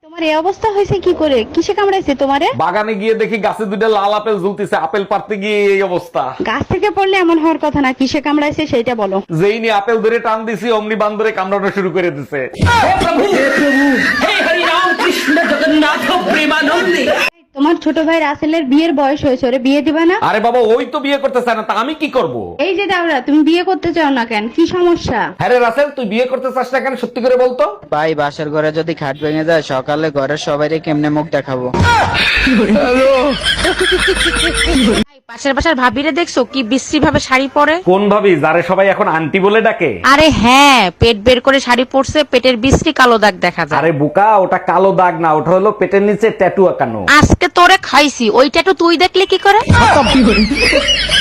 তোমার এই অবস্থা হয়েছে কি করে? কিসে কামড়াইছে তোমারে? বাগানে গিয়ে দেখি গাছে দুইটা লাল আপেল ঝুলতেছে, আপেল পারতে গিয়ে এই অবস্থা। গাছ থেকে পড়লে এমন হওয়ার কথা না, কিসে কামড়াইছে সেটা বলো। যেই নিয়ে আপেল ধরে টান দিছি অমনি বান্দরে কামড়ানো শুরু করে দিছে। তোমার ছোট ভাই রাসেলের বিয়ের বয়স হয়েছে, ওরে বিয়ে দিবা না? আরে বাবা, ওই তো বিয়ে করতে চায় না, তা আমি কি করব? এই যে দাওরা, তুমি বিয়ে করতে চাও না কেন? কি সমস্যা? হ্যাঁ রে রাসেল, তুই বিয়ে করতে চাস না কেন? সত্যি করে বলতো। ভাই বাসার ঘরে যদি খাট ভেঙে যায় সকালে ঘরের সবাইরে কেমনে মুখ দেখাবো? পাশের বাসার ভাবিরে দেখছো কি বিশ্রী ভাবে শাড়ি পরে? কোন ভাবি, যারে সবাই এখন আন্টি বলে ডাকে? আরে হ্যাঁ, পেট বের করে শাড়ি পরছে, পেটের বিশ্রী কালো দাগ দেখা যায়। আরে বোকা, ওটা কালো দাগ না, ওটা হলো পেটের নিচে ট্যাটু আঁকানো। আজকে তোরে খাইছি, ওইটা তো তুই দেখলে কি করে?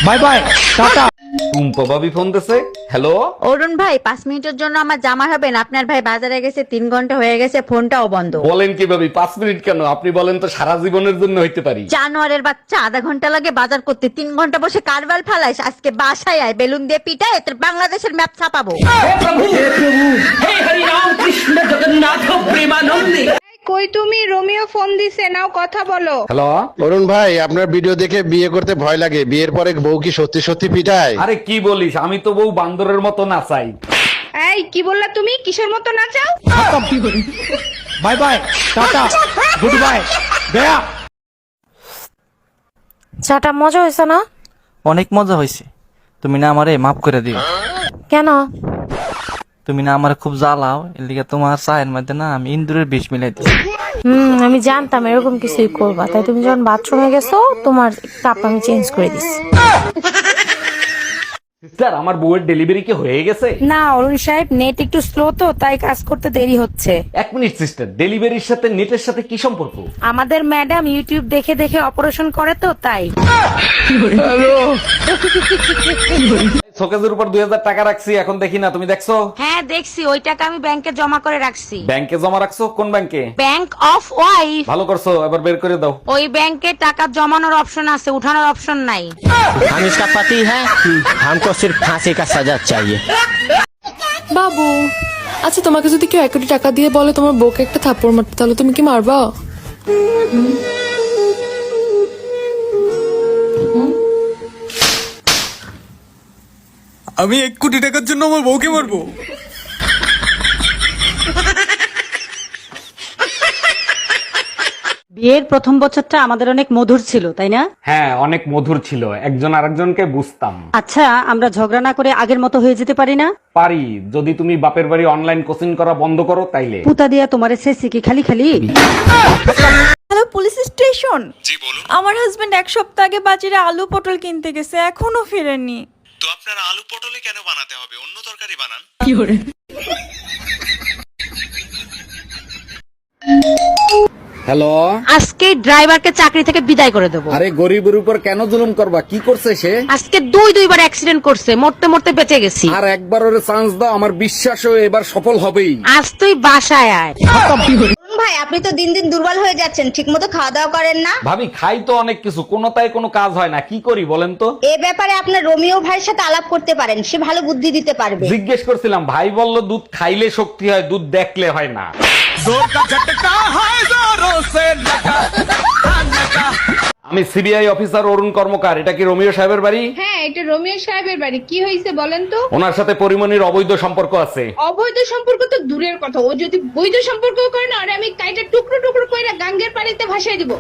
Bye bye, tata. টুম্পা ভাবি ফোন দিছে। হ্যালো। অরুণ ভাই, 5 মিনিটের জন্য আমার জামা হবেন? আপনার ভাই বাজারে গেছে, 3 ঘন্টা হয়ে গেছে, ফোনটাও বন্ধ। বলেন কি ভাবি, 5 মিনিট কেন? আপনি বলেন তো সারা জীবনের জন্য হইতে পারি। জানোয়ারের বাচ্চা, আধা ঘন্টা লাগে বাজার করতে, 3 ঘন্টা বসে কারবার ফালাইস। আজকে বাসায় আয়, বেলুন দিয়ে পিটায় তোর বাংলাদেশের ম্যাপ ছাপাবো। কই তুমি? রোমিও ফোন দিছে, নাও কথা বলো। হ্যালো। অরুণ ভাই, আপনার ভিডিও দেখে বিয়ে করতে ভয় লাগে। বিয়ের পরে বউ কি সত্যি সত্যি পিটায়? আরে কি বলিস, আমি তো বউ বান্দরের মতো নাচাই। এই কি বললা তুমি? কিসের মতো নাচাও? Bye bye, tata, good bye, Gaya. চাটা মজা হয়েছে না? অনেক মজা হয়েছে। তুমি না আমারে মাফ করে দিও। কেন? তুমি না আমারে খুব জ্বালাও, এর লিগে তোমার চায়ের মধ্যে না আমি ইন্দুরের বিষ মিলাই দিই। আমি জানতাম এরকম কিছুই করবা, তাই তুমি যখন বাথরুমে গেছো তোমার কাপ আমি চেঞ্জ করে দিছি। সিস্টার, আমার বউয়ের ডেলিভারি কি হয়ে গেছে? না অরুণ সাহেব, নেট একটু স্লো তো, তাই কাজ করতে দেরি হচ্ছে। 1 মিনিট সিস্টার, ডেলিভারির সাথে নেটের সাথে কি সম্পর্ক? আমাদের ম্যাডাম ইউটিউব দেখে দেখে অপারেশন করে তো, তাই। শোকেজের উপর 2000 টাকা রাখছি, এখন দেখি না, তুমি দেখছো? হ্যাঁ দেখছি, ওই টাকা আমি ব্যাংকে জমা করে রাখছি। ব্যাংকে জমা রাখছো? কোন ব্যাংকে? Bank of wife. ভালো করছো, এবার বের করে দাও। ওই ব্যাংকে টাকা জমানোর অপশন আছে, উঠানোর অপশন নাই। हम इसका पति है, हमको सिर्फ फांसी का सजा चाहिए। বাবু, আচ্ছা তোমাকে যদি কেউ 1 কোটি টাকা দিয়ে বলে তোমার বউকে একটা থাপ্পড় মারতে, তাহলে তুমি কি মারবা? আমি 1 কোটি টাকার জন্য আমার বউকে মারবো? বিয়ের প্রথম বছরটা আমাদের অনেক মধুর ছিল, তাই না? হ্যাঁ, অনেক মধুর ছিল, একজন আরেকজনকে বুঝতাম। আচ্ছা, আমরা ঝগড়া না করে আগের মতো হয়ে যেতে পারি না? পারি, যদি তুমি বাপের বাড়ি অনলাইন কোচিং করা বন্ধ করো তাইলে। পুতা দিয়া তোমার শেষে কি খালি খালি? Hello, police station. জি বলুন। আমার হাজবেন্ড 1 সপ্তাহ আগে বাজারে আলু পটল কিনতে গেছে, এখনো ফেরেনি। তো আপনার আলু পটলে কেন বানাতে হবে? অন্য তরকারি বানান। হ্যালো। আজকে ড্রাইভারকে চাকরি থেকে বিদায় করে দেবো। আরে গরিবের উপর কেন জুলুম করবা? কি করছে সে? আজকে দুইবার অ্যাক্সিডেন্ট করছে, মরতে মরতে বেঁচে গেছি। আর একবার ওরে চান্স দাও, আমার বিশ্বাস ও এবার সফল হবেই। আজ তুই বাসায় আয়। ভাই, আপনি তো দিন দিন দুর্বল হয়ে যাচ্ছেন, ঠিকমতো খাওয়া দাওয়া করেন না। ভাবি, খাই তো অনেক কিছু, কোনোটাই কোনো কাজ হয় না, কি করি বলেন তো? এ ব্যাপারে আপনার রোমিও ভাইয়ের সাথে আলাপ করতে পারেন, সে ভালো বুদ্ধি দিতে পারবে। জিজ্ঞেস করছিলাম, ভাই বলল দুধ খাইলে শক্তি হয়, দুধ দেখলে হয় না। আমি সিবিআই অফিসার অরুণ কর্মকার, এটা কি রোমিও সাহেবের বাড়ি? হ্যাঁ, এটা রোমিও সাহেবের বাড়ি। কি হয়েছে বলেন তো? ওনার সাথে পরিমণির অবৈধ সম্পর্ক আছে। অবৈধ সম্পর্ক তো দূরের কথা, ও যদি বৈধ সম্পর্ক করে না, আর আমি কাইটা টুকরো টুকরো করে গাঙ্গের পানিতে ভাসাই দিব।